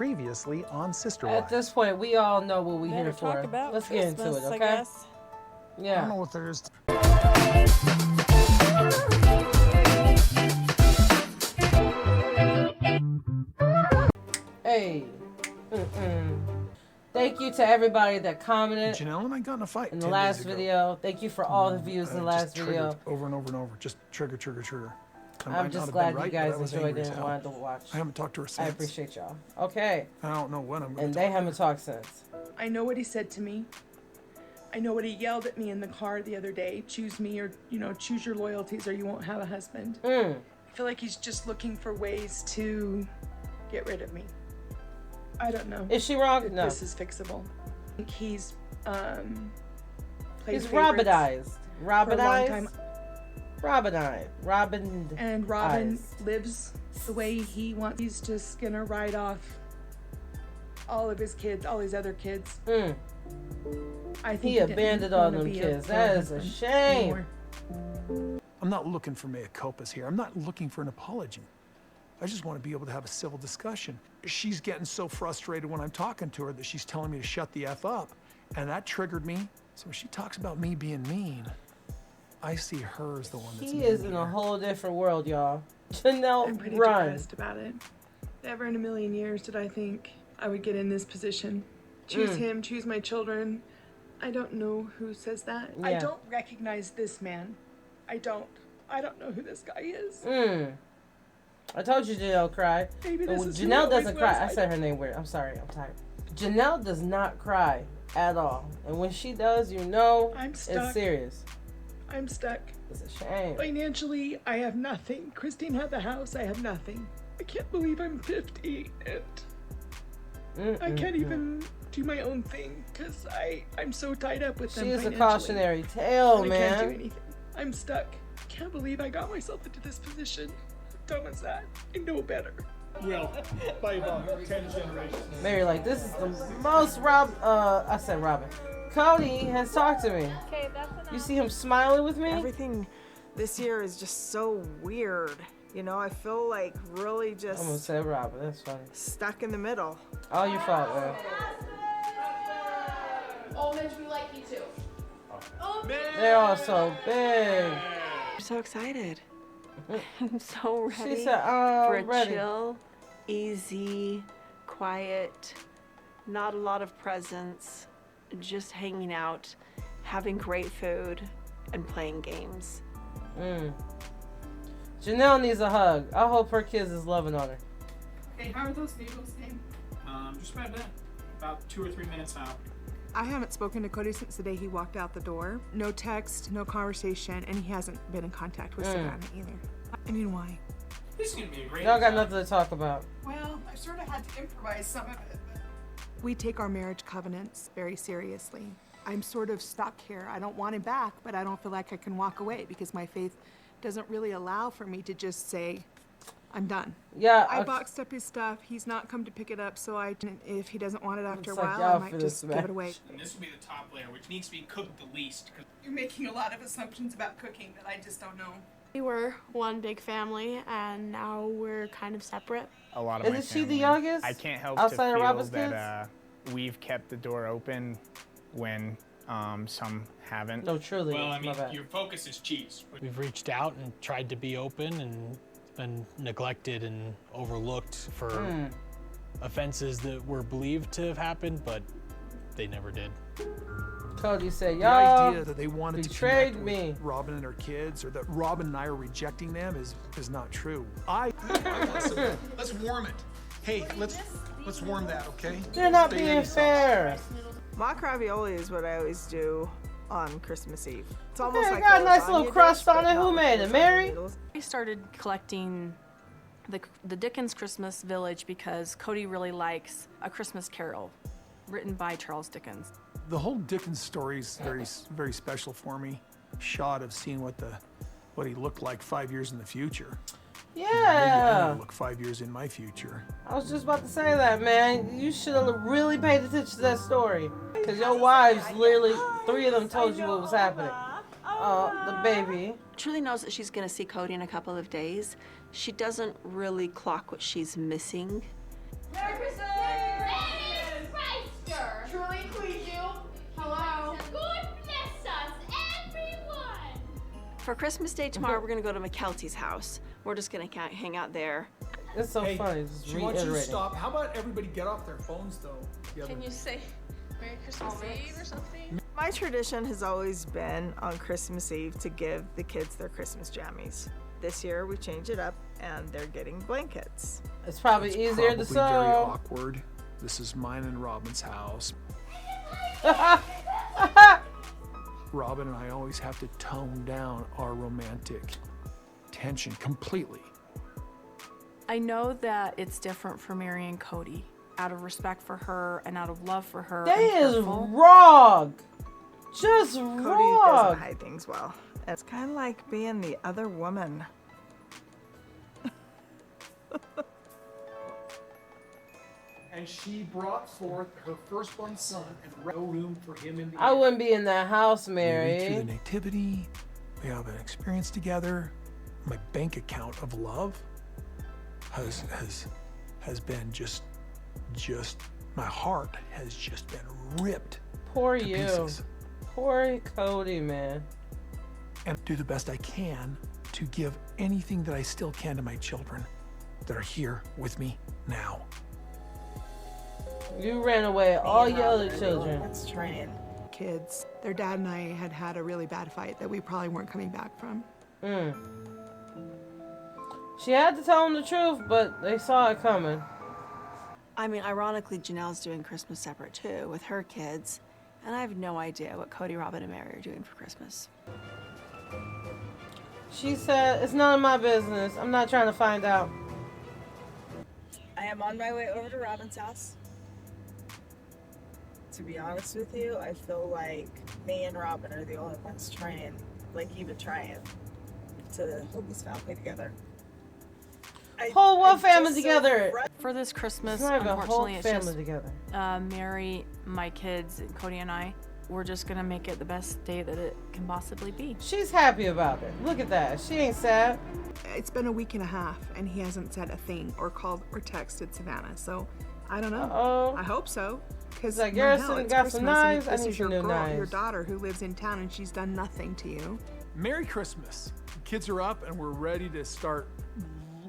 Previously on Sister At Wives. this point, we all know what we're here for. Talk about Let's get into Christmas, it, okay? I guess. Yeah. I don't know what there is. Hey. Thank you to everybody that commented Janelle and I got in a fight in the 10 last days ago. video. Thank you for all the views in the last just video. triggered over and over and over. Just trigger. I might I'm not just have glad been right, you but I guys was enjoyed angry it as and hell. wanted to watch. I haven't talked to her since. I appreciate y'all. Okay. I don't know when I'm going to And they haven't talked since. I know what he said to me. I know what he yelled at me in the car the other day. Choose me or, choose your loyalties or you won't have a husband. I feel like he's just looking for ways to get rid of me. I don't know. Is she wrong? If No. this is fixable. I think he's He's Robynized. Robyn. And Robyn Eyes. lives the way he wants. He's just gonna write off all of his kids, all his other kids. I think He abandoned all them kids. That is a shame. I'm not looking for mea culpas here. I'm not looking for an apology. I just want to be able to have a civil discussion. She's getting so frustrated when I'm talking to her that she's telling me to shut the F up. And that triggered me. So when she talks about me being mean, I see her as the one that's He mean is in here. a whole different world, y'all. Janelle, I'm pretty run. depressed about it. Never in a million years did I think I would get in this position. Choose him, choose my children. I don't know who says that. I Yeah. don't recognize this man. I don't know who this guy is. I told you Janelle cried. Maybe this is who Janelle he always doesn't cry. was. I said her name weird. I'm sorry. I'm tired. Janelle does not cry at all. And when she does, you know I'm it's stuck. serious. I'm stuck. It's a shame. Financially, I have nothing. Christine had the house, I have nothing. I can't believe I'm 50 and I can't even do my own thing because I'm so tied up with them She is a financially. cautionary tale, I man. can't do anything. I'm stuck. Can't believe I got myself into this position. How dumb is that? I know better. Well, by about 10 generations. Mary, like, this is the most I said Robyn. Cody has talked to me. Okay, that's enough. You see him smiling with me? Everything this year is just so weird. I feel like really I'm gonna just say Robyn. That's funny. stuck in the middle. All your fault, man. Oh, Mitch, we like you too. They're all so big. I'm so excited. I'm so ready She said, for a ready. chill, easy, quiet, not a lot of presents, just hanging out, having great food, and playing games. Janelle needs a hug. I hope her kids is loving on her. Hey, how are those noodles named? Just about done. About 2 or 3 minutes out. I haven't spoken to Cody since the day he walked out the door. No text, no conversation, and he hasn't been in contact with Savannah either. I mean, why? This is gonna be a great. Y'all got nothing to talk about. Well, I sort of had to improvise some of it. But... We take our marriage covenants very seriously. I'm sort of stuck here. I don't want him back, but I don't feel like I can walk away because my faith doesn't really allow for me to just say, I'm done. Yeah, I boxed up his stuff. He's not come to pick it up, so if he doesn't want it after a Looks like while, I y'all might finna just give smash. it away. And this will be the top layer, which needs to be cooked the least. You're making a lot of assumptions about cooking that I just don't know. We were one big family, and now we're kind of separate. A lot of my Isn't she the family. youngest? I can't help outside of to feel Robyn's that we've kept the door open when some haven't. No, truly. Well, I my mean, bad. your focus is cheese. We've reached out and tried to be open and been neglected and overlooked for offenses that were believed to have happened, but they never did. Cody said, The y'all idea that they wanted to betrayed connect me. with Robyn and her kids, or that Robyn and I are rejecting them, is not true. Let's warm it. Hey, let's warm that, okay? They're not being fair. Mock ravioli is what I always do on Christmas Eve. It's almost Okay, like got a a nice lasagna little dish, crust on but it. not Who with made it? lasagna Mary? noodles. I started collecting the Dickens Christmas Village because Cody really likes A Christmas Carol, written by Charles Dickens. The whole Dickens story is very special for me. Shot of seeing what he looked like 5 years in the future. Maybe I Yeah. need to look 5 years in my future. I was just about to say that, man. You should have really paid attention to that story. Because your wives, literally, 3 of them told you what was happening. The baby. Truly knows that she's going to see Cody in a couple of days. She doesn't really clock what she's missing. Merry Christmas! For Christmas Day tomorrow, we're gonna go to McKelty's house. We're just gonna hang out there. It's so Hey, funny. Just she wants you to reiterating. stop. How about everybody get off their phones, though? Can you say Merry Christmas Eve or something? My tradition has always been on Christmas Eve to give the kids their Christmas jammies. This year we changed it up and they're getting blankets. It's probably It's easier probably to very sew. awkward. This is mine and Robyn's house. Robyn and I always have to tone down our romantic tension completely. I know that it's different for Mary and Cody. Out of respect for her and out of love for her. That I'm is careful. wrong. Just Cody wrong. doesn't hide things well. It's kind of like being the other woman. And she brought forth her firstborn son and no room for him in the I wouldn't be in that house, We read through the Mary. nativity. We have an experience together. My bank account of love has been just my heart has just been ripped Poor to you. pieces. Poor Cody, man. And do the best I can to give anything that I still can to my children that are here with me now. You ran away all your other children. Let's try it. Kids, their dad and I had a really bad fight that we probably weren't coming back from. She had to tell them the truth, but they saw it coming. I mean, ironically, Janelle's doing Christmas separate too with her kids, and I have no idea what Cody, Robyn, and Mary are doing for Christmas. She said, it's none of my business. I'm not trying to find out. I am on my way over to Robyn's house. To be honest with you, I feel like me and Robyn are the only ones trying to hold this family together. Hold what I'm family just so together? For this Christmas, It's not even a whole unfortunately, it's family just together. Mary, my kids, and Cody and I. We're just gonna make it the best day that it can possibly be. She's happy about it. Look at that. She ain't sad. It's been a week and a half, and he hasn't said a thing or called or texted Savannah. So I don't know. Uh-oh. I hope so. Because Like, Garrison got some knives. I need some new your knives. daughter who lives in town, and she's done nothing to you. Merry Christmas. The kids are up and we're ready to start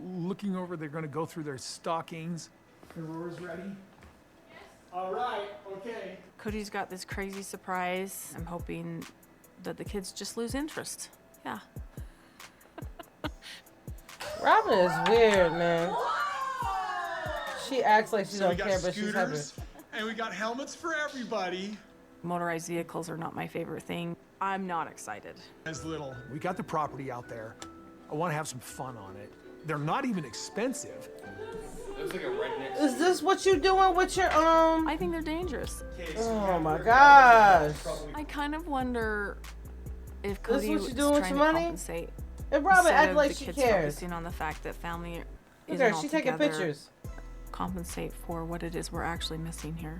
looking over. They're going to go through their stockings. Aurora's ready? All right, okay. Cody's got this crazy surprise. I'm hoping that the kids just lose interest. Yeah. Robyn is weird, man. She acts like she So we don't got care, but she's happy. scooters, and we got helmets for everybody. Motorized vehicles are not my favorite thing. I'm not excited. As little. We got the property out there. I want to have some fun on it. They're not even expensive. Is this what you doing with your I think they're dangerous. Oh my gosh. I kind of wonder if This Cody what you is doing with trying your to money? compensate. And Robyn instead act of like the she kids cares. focusing on the fact that family Look isn't at her. all She taking together, pictures. compensate for what it is we're actually missing here.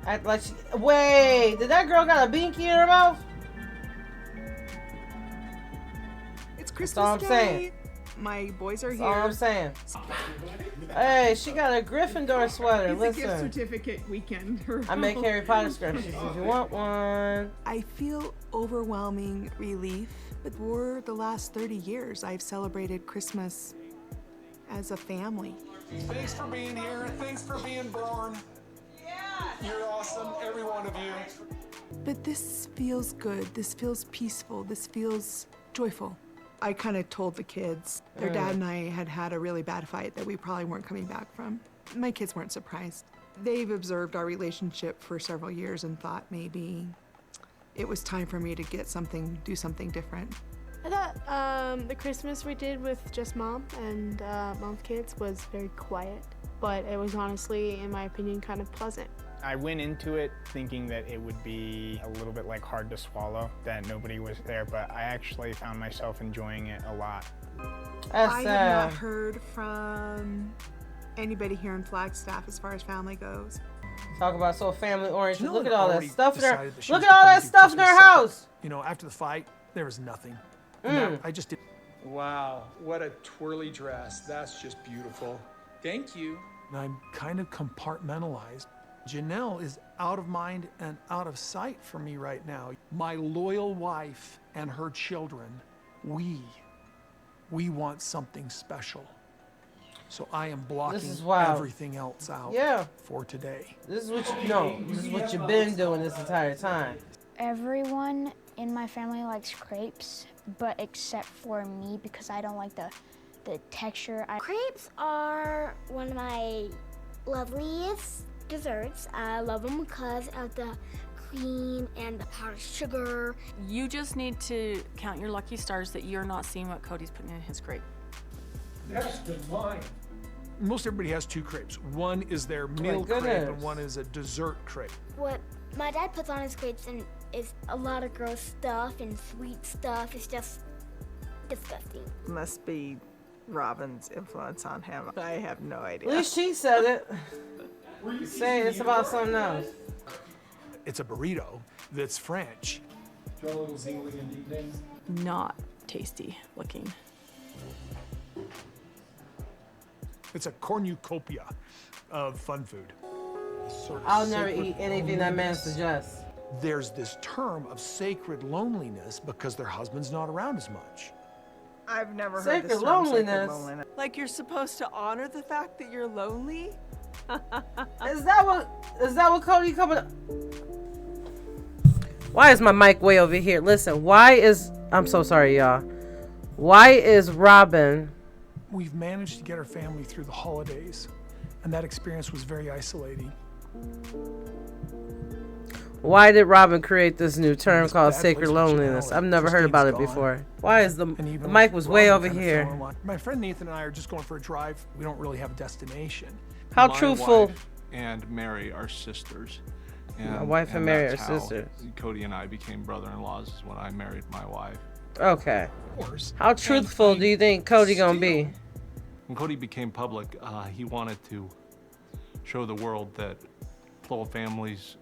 Act like she. Wait, did that girl got a binky in her mouth? It's That's all I'm Christmas saying. Day. My boys are That's here. all I'm saying. Hey, she got a Gryffindor sweater. It's a gift Listen, certificate weekend. I make Harry Potter scrunchies if you want one. I feel overwhelming relief, but for the last 30 years, I've celebrated Christmas as a family. Thanks for being here. Thanks for being born. You're awesome, every one of you. But this feels good. This feels peaceful. This feels joyful. I kind of told the kids. Their dad and I had a really bad fight that we probably weren't coming back from. My kids weren't surprised. They've observed our relationship for several years and thought maybe it was time for me to do something different. I thought the Christmas we did with just Mom and Mom's kids was very quiet, but it was honestly, in my opinion, kind of pleasant. I went into it thinking that it would be a little bit like hard to swallow, that nobody was there, but I actually found myself enjoying it a lot. That's I have not heard from anybody here in Flagstaff as far as family goes. Talk about so family oriented. Janelle Look at had all that already stuff in her. decided that she Look was at all gonna that do stuff in her Christmas separate. house. You know, after the fight, there was nothing. And that, I just did. Wow, what a twirly dress. That's just beautiful. Thank you. And I'm kind of compartmentalized. Janelle is out of mind and out of sight for me right now. My loyal wife and her children, we want something special. So I am blocking everything else out for today. This is what you've been doing this entire time. Everyone in my family likes crepes, but except for me because I don't like the texture. Crepes are one of my loveliest desserts. I love them because of the cream and the powdered sugar. You just need to count your lucky stars that you're not seeing what Cody's putting in his crepe. That's divine. Most everybody has two crepes. One is their meal crepe and one is a dessert crepe. What my dad puts on his crepes and is a lot of gross stuff and sweet stuff. It's just disgusting. Must be Robyn's influence on him. I have no idea. At least she said it. Say it's about something else. It's a burrito that's French. Not tasty looking. It's a cornucopia of fun food. I'll never eat anything that man suggests. There's this term of sacred loneliness because their husband's not around as much. I've never heard Sacred this term, loneliness. sacred loneliness. Like you're supposed to honor the fact that you're lonely? Is that what Cody coming up? Why is my mic way over here? Listen, I'm so sorry, y'all. Why is Robyn? We've managed to get our family through the holidays, and that experience was very isolating. Why did Robyn create this new term called sacred loneliness? I've never heard about it before. Why is the mic was way over here? My friend Nathan and I are just going for a drive. We don't really have a destination. How truthful? My wife and Mary are sisters. And, My wife and Mary are that's how sisters. Cody and I became brother-in-laws is when I married my wife. Okay. How truthful do you think Cody gonna be? When Cody became public, he wanted to show the world that plural families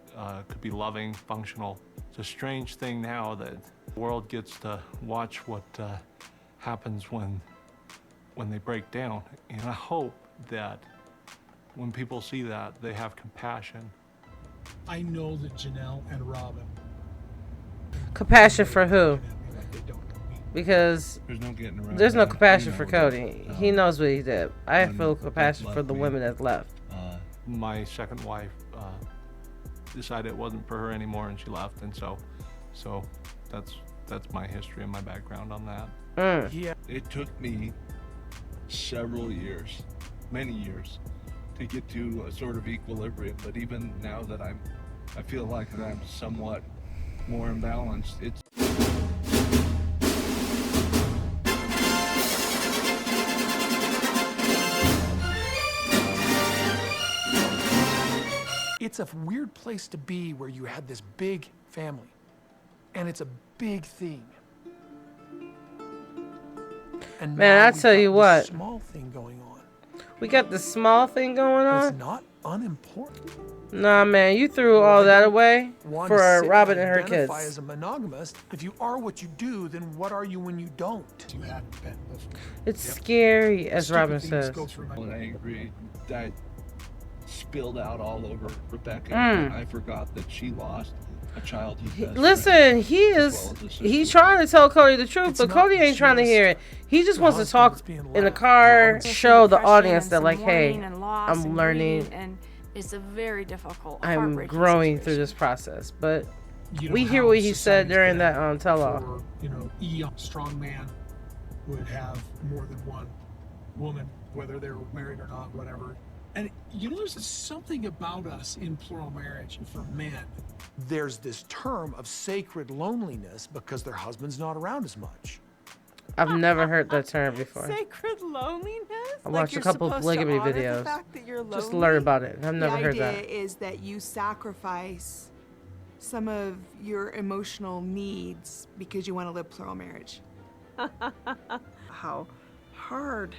could be loving, functional. It's a strange thing now that the world gets to watch what happens when they break down. And I hope that when people see that, they have compassion. I know that Janelle and Robyn. Compassion for who? Because there's no compassion for Cody. He knows what he did. I feel compassion for the women that left. My second wife decided it wasn't for her anymore, and she left, and so that's my history and my background on that. Yeah. It took me several years, many years, to get to a sort of equilibrium. But even now that I feel like that I'm somewhat more imbalanced. It's a weird place to be where you had this big family, and it's a big thing. And man, I tell you what, small thing going on. We got the small thing going on. It's not unimportant. Nah, man, you threw all that away for Robyn and her kids. Identify as a monogamist. If you are what you do, then what are you when you don't? You hadn't been before. It's scary, as Robyn says. When I agree, that spilled out all over Rebecca. And I forgot that she lost a child. Listen, he's trying to tell Cody the truth, but Cody ain't trying to hear it. He just wants to talk in the car, show the audience that, like, hey, I'm learning. And it's a very difficult, I'm growing through this process. But we hear what he said during that tell-all. A strong man would have more than one woman, whether they were married or not, whatever. And there's something about us in plural marriage for men. There's this term of sacred loneliness because their husband's not around as much. I've never heard that term before. Sacred loneliness? I watched a couple of polygamy videos. Just to learn about it. I've never heard that. The idea is that you sacrifice some of your emotional needs because you want to live plural marriage. How hard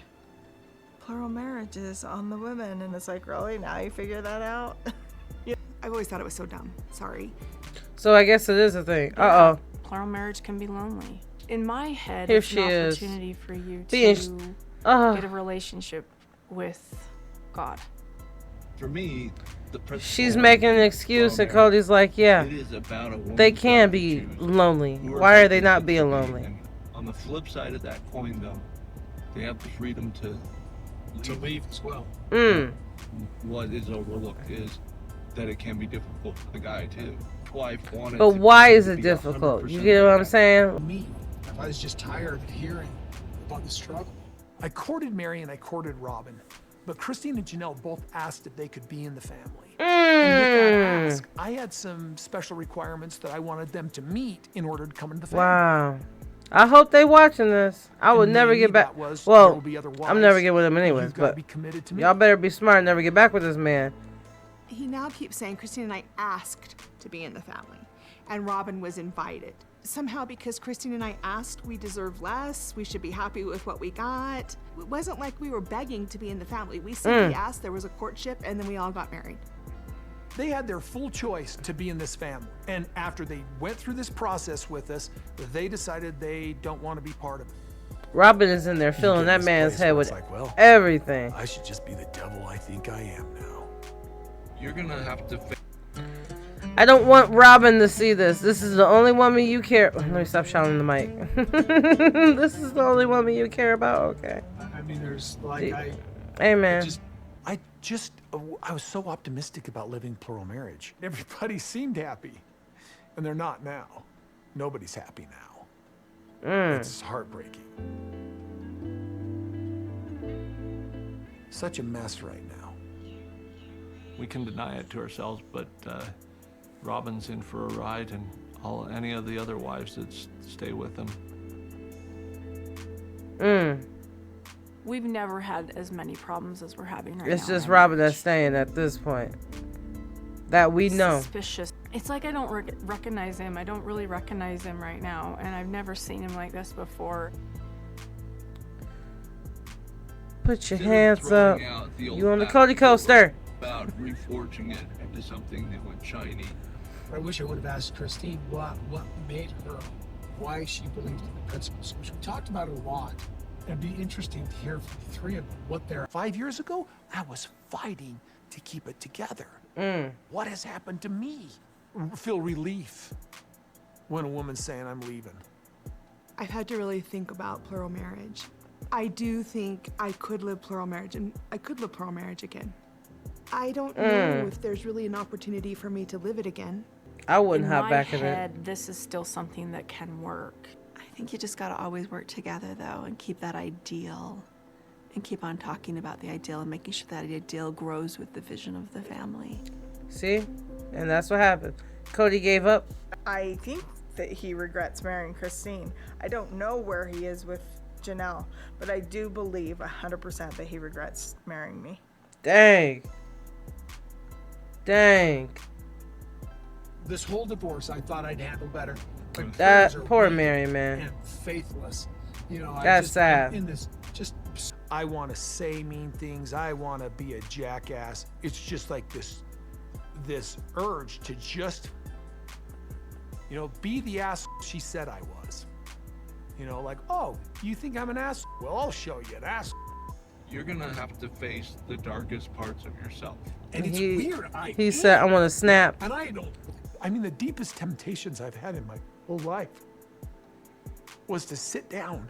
plural marriage is on the women, and it's like, really? Now you figure that out? I've always thought it was so dumb. Sorry. So I guess it is a thing. Uh-oh. Plural marriage can be lonely. In my head, Here it's she an is. opportunity for you Being to get a relationship with God. for me, she's making an excuse, and Cody's like, yeah, they can be lonely. Why are they not being lonely? And on the flip side of that coin, though, they have the freedom to leave as well. What is overlooked is that it can be difficult for the guy too. But why is it difficult? You get what I'm saying? Me, if I was just tired of hearing about the struggle. I courted Mary and I courted Robyn, but Christine and Janelle both asked if they could be in the family. And with that ask, I had some special requirements that I wanted them to meet in order to come into the family. Wow. I hope they watching this. I would never get back. Well, I'm never getting with him anyways, but y'all better be smart and never get back with this man. He now keeps saying Christine and I asked to be in the family, and Robyn was invited. Somehow because Christine and I asked, we deserve less, we should be happy with what we got. It wasn't like we were begging to be in the family. We simply asked, there was a courtship, and then we all got married. They had their full choice to be in this family. And after they went through this process with us, they decided they don't want to be part of it. Robyn is in there filling that man's head with everything. I should just be the devil I think I am now. You're gonna have to. I don't want Robyn to see this. This is the only woman you care. Let me stop shouting in the mic. This is the only woman you care about. Okay. I mean, there's like Hey man. I was so optimistic about living plural marriage. Everybody seemed happy, and they're not now. Nobody's happy now. It's heartbreaking. Such a mess right now. We can deny it to ourselves, but Robyn's in for a ride, and any of the other wives that stay with him. We've never had as many problems as we're having right now. It's just Robyn that's staying at this point. That we know. Suspicious. It's like I don't recognize him. I don't really recognize him right now, and I've never seen him like this before. Put your hands up. You on the Cody coaster? About reforging it into something new and shiny. I wish I would have asked Christine what made her, why she believed in the principles. We talked about it a lot. It'd be interesting to hear from the three of them what they're. 5 years ago, I was fighting to keep it together. What has happened to me? Feel relief when a woman's saying I'm leaving. I've had to really think about plural marriage. I do think I could live plural marriage, and I could live plural marriage again. I don't know if there's really an opportunity for me to live it again. I wouldn't hop back in it. In my head, this is still something that can work. I think you just gotta always work together though, and keep that ideal, and keep on talking about the ideal and making sure that ideal grows with the vision of the family. See? And that's what happened. Cody gave up. I think that he regrets marrying Christine. I don't know where he is with Janelle, but I do believe 100% that he regrets marrying me. Dang. This whole divorce, I thought I'd handle better. That poor Mary, man. And faithless. You know, that's sad. In this, I want to say mean things. I want to be a jackass. It's just like this urge to just, be the ass she said I was. Like, oh, you think I'm an ass? Well, I'll show you an ass. You're gonna have to face the darkest parts of yourself. And it's weird. He said, I want to snap. And I mean, the deepest temptations I've had in my whole life was to sit down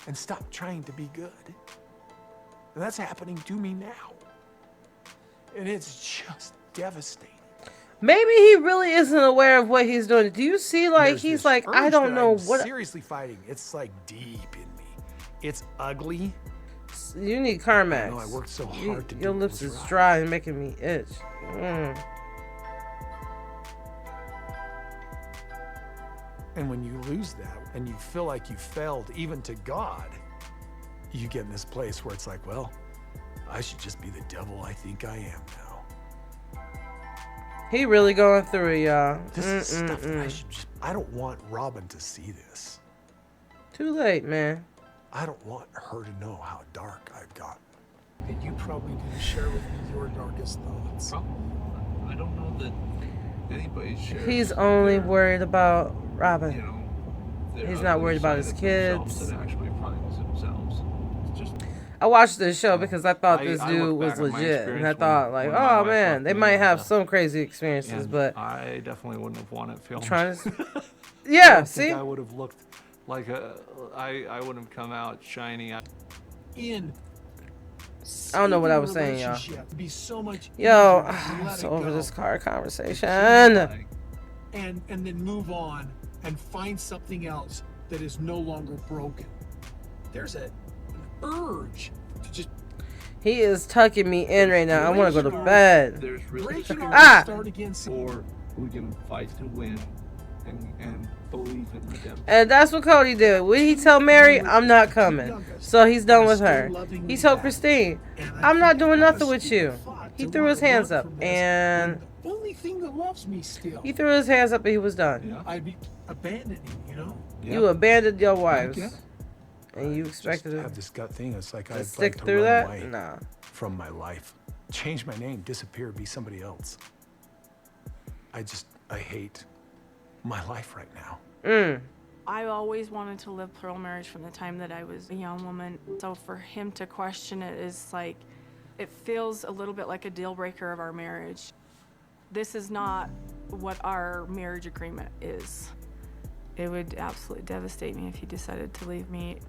and stop trying to be good. And that's happening to me now. And it's just devastating. Maybe he really isn't aware of what he's doing. Do you see, like, he's like, I don't know what. Seriously fighting. It's like deep in me. It's ugly. You need Carmax. I know, I worked so hard to do. Your lips is dry and making me itch. And when you lose that and you feel like you failed even to God, you get in this place where it's like, well, I should just be the devil I think I am now. He really going through it, y'all. This is stuff that I don't want Robyn to see this. Too late, man. I don't want her to know how dark I've gotten. And you probably didn't share with me your darkest thoughts. I don't know that anybody's sharing. He's only worried about Robyn. He's not worried about his kids. That actually finds themselves. It's just I watched this show because I thought this I dude look was back at my legit, and I experience thought like, when my oh wife man, left they me might and, have some crazy experiences, and but I definitely wouldn't have wanted filmed. trying to, I yeah, don't see, think I would have looked like I wouldn't have come out shiny. In I don't know what I was saying, y'all. relationship, be so much Yo, easier to I'm let so it over go this car conversation. and then move on and find something else that is no longer broken. There's an urge to just He is tucking me in right now. I want to go to bed. There's really start again. or we can fight to win and believe in redemption. And that's what Cody did. When he tell Mary, I'm not coming. So he's done with her. He told Christine, I'm not doing nothing with you. He threw his hands up and only thing that loves me still. he threw his hands up and he was done. I'd be abandoning, you know. You abandoned your wives. And you expected I to have this gut thing. It's like to I'd stick like to through run that? away Nah. from my life. Change my name, disappear, be somebody else. I hate my life right now. I always wanted to live plural marriage from the time that I was a young woman. So for him to question it is like, it feels a little bit like a deal breaker of our marriage. This is not what our marriage agreement is. It would absolutely devastate me if he decided to leave me.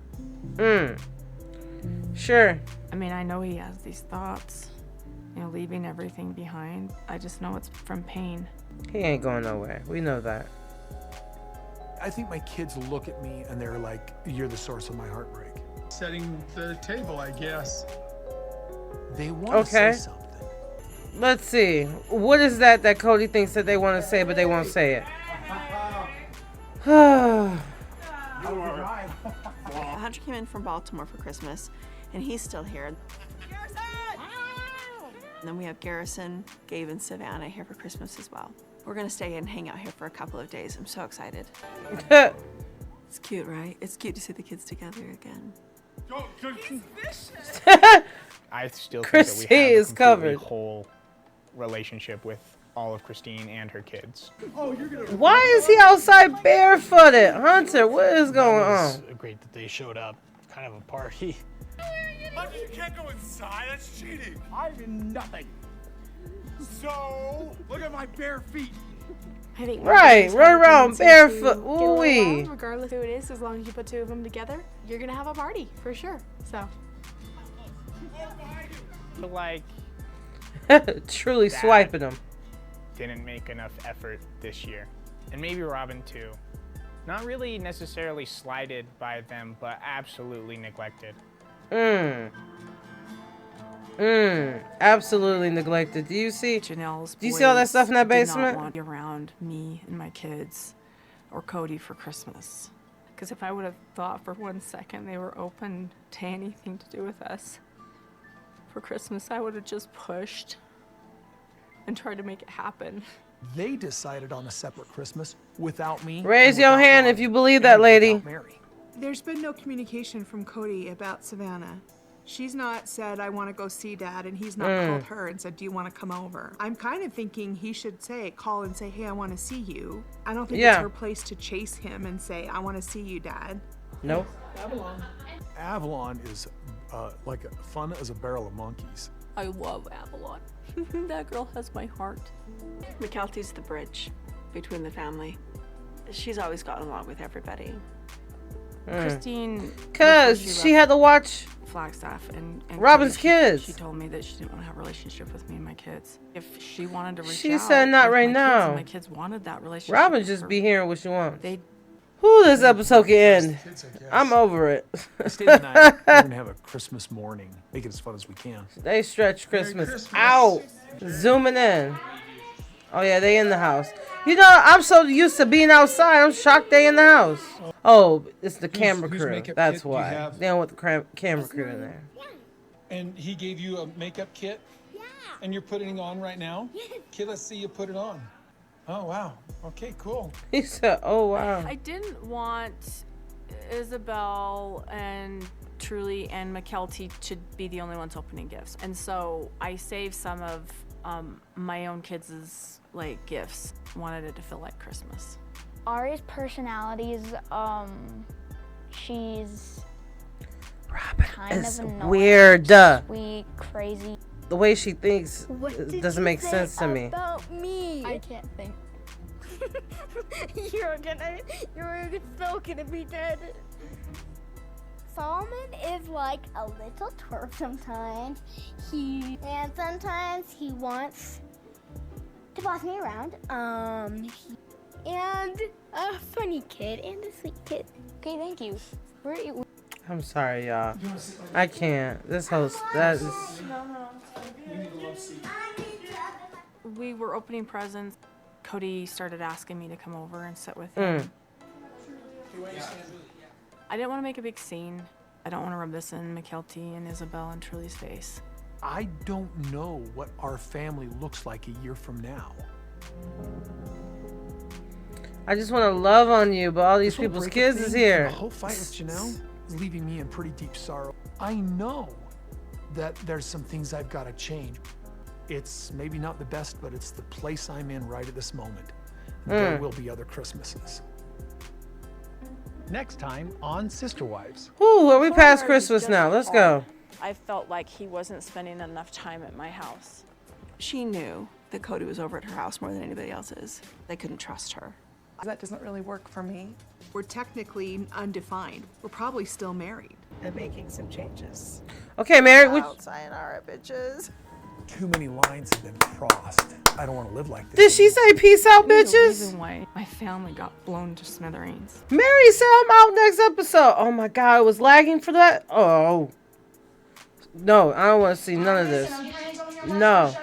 Sure. I mean, I know he has these thoughts, you know, leaving everything behind. I just know it's from pain. He ain't going nowhere. We know that. I think my kids look at me and they're like, you're the source of my heartbreak. Setting the table, I guess. They want to say something. Let's see. What is that Cody thinks that they want to say, but they won't say it? Hunter came in from Baltimore for Christmas, and he's still here. And then we have Garrison, Gabe, and Savannah here for Christmas as well. We're gonna stay and hang out here for a couple of days. I'm so excited. It's cute, right? It's cute to see the kids together again. I still think Chrissy that we have is a completely covered. whole relationship with all of Christine and her kids. Why is he outside barefooted? Hunter, what is going on? It's great that they showed up. Kind of a party. Hunter, you can't go inside. That's cheating. I'm in nothing. So, look at my bare feet. I think Right, run around barefoot. Ooh-wee. Ooh-wee. Regardless who it is, as long as you put two of them together, you're gonna have a party for sure. So. Like Truly Dad swiping them. didn't make enough effort this year. And maybe Robyn too. Not really necessarily slighted by them, but absolutely neglected. Absolutely neglected. Do you see? Janelle's Do you see all that boys stuff in that did not basement? want to be around me and my kids or Cody for Christmas. Because if I would have thought for 1 second they were open to anything to do with us for Christmas, I would have just pushed and tried to make it happen. They decided on a separate Christmas without me. Raise and your without hand Rob if you believe and that, lady. without Mary. There's been no communication from Cody about Savannah. She's not said, I want to go see Dad, and he's not called her and said, do you want to come over? I'm kind of thinking he should call and say, hey, I want to see you. I don't think it's her place to chase him and say, I want to see you, Dad. Nope. Avalon is like fun as a barrel of monkeys. I love Avalon. That girl has my heart. McKelty's the bridge between the family. She's always gotten along with everybody. Christine, Cause she had to watch Flagstaff and Robyn's Cody, kids. She told me that she didn't want to have a relationship with me and my kids. If she wanted to reach She out, said not with right my kids, now. and my kids wanted that relationship. Robyn with just her. be hearing what she wants. They Whew, this episode can end. I'm over it. Stay the night. We're gonna have a Christmas morning. Make it as fun as we can. They stretch Christmas out. Zooming in. Oh yeah, they in the house. You know, I'm so used to being outside. I'm shocked they in the house. Oh, it's the camera whose crew. makeup That's kit do you why. have? They don't want the camera crew in there. And he gave you a makeup kit? Yeah. And you're putting it on right now? Okay, let's see you put it on. Oh, wow. Okay, cool. He said, oh wow. I didn't want Isabel and Truly and McKelty to be the only ones opening gifts. And so I saved some of my own kids' like gifts. Wanted it to feel like Christmas. Ari's personalities, she's kind It's of annoying, weird. sweet, crazy. The way she thinks What did doesn't you make say sense to me. about me? I can't think. You're so gonna be dead. Solomon is like a little twerp sometimes. And sometimes he wants to boss me around. And a funny kid and a sweet kid. Okay, thank you. I'm sorry, y'all. I can't. This host, that is. We were opening presents. Cody started asking me to come over and sit with him. I didn't want to make a big scene. I don't want to rub this in McKelty and Isabel and Truly's face. I don't know what our family looks like a year from now. I just want to love on you, but all these This whole people's breakup kids thing is and here. The whole fight with Janelle is leaving me in pretty deep sorrow. I know that there's some things I've got to change. It's maybe not the best, but it's the place I'm in right at this moment. There will be other Christmases. Next time on Sister Wives. Ooh, are we past Christmas now? Let's go. I felt like he wasn't spending enough time at my house. She knew that Cody was over at her house more than anybody else's. They couldn't trust her. That doesn't really work for me. We're technically undefined. We're probably still married. And making some changes. Okay, Mary. Out, sayonara, bitches. Too many lines have been crossed. I don't want to live like this. Did she say peace out, There's a bitches? reason why my family got blown to smithereens. Mary said I'm out next episode. Oh my God, it was lagging for that? Oh. No, I don't want to see none of this. No.